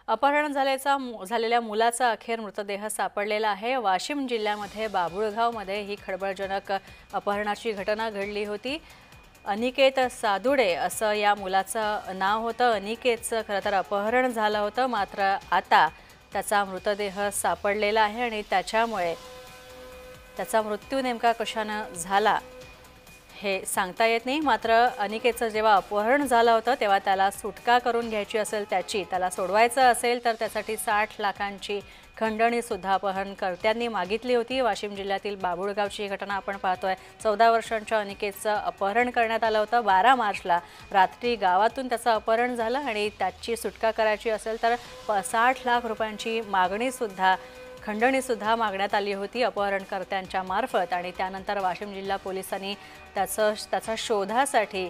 अपहरण झालेल्या मुलाचा अखेर मृतदेह सापडलेला आहे। वाशिम जिल्ह्यामध्ये बाबुळगावमध्ये ही खळबळजनक अपहरणाची घटना घडली होती। अनिकेत सादुडे असं या मुलाचं नाव होतं। अनिकेतचं खरं तर अपहरण झालं होतं, मात्र आता त्याचा मृतदेह सापडलेला आहे आणि त्याच्यामुळे त्याचा मृत्यू नेमका कशाने झाला हे सांगता येत नाही। मात्र अनिकेतचं जेव्हा अपहरण झालं होतं तेव्हा त्याला सुटका करून घ्यायची असेल, त्याला सोडवायचं असेल तर त्यासाठी 60 लाखांची खंडणी सुद्धा अपहरणकर्त्यांनी मागितली होती। वाशिम जिल्ह्यातील बाबुळगावची घटना आपण पाहतोय। 14 वर्षांच्या अनिकेतचं अपहरण करण्यात आलं होतं। 12 मार्चला रात्री गावातून त्याचं अपहरण झालं आणि त्याची सुटका करायची असेल तर 60 लाख रुपयांची खंडणी सुद्धा मागण्यात आली होती अपहरणकर्त्यांच्या मार्फत। आणि त्यानंतर वाशिम जिल्हा पोलिसांनी त्याचा शोधासाठी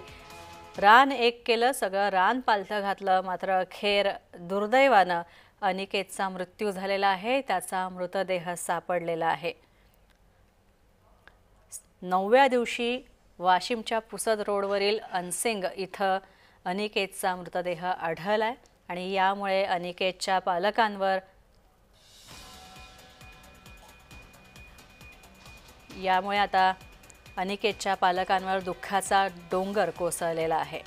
रान एक केलं, सगळं रान पालथं घातलं, मात्र अखेर दुर्दैवानं अनिकेतचा मृत्यू झालेला आहे। त्याचा मृतदेह सापडलेला आहे। 9व्या दिवशी वाशिमच्या पुसद रोडवरील अनसिंग इथं अनिकेतचा मृतदेह आढळलाय आणि यामुळे आता अनिकेतच्या पालकांवर दुःखाचा डोंगर कोसळलेला आहे।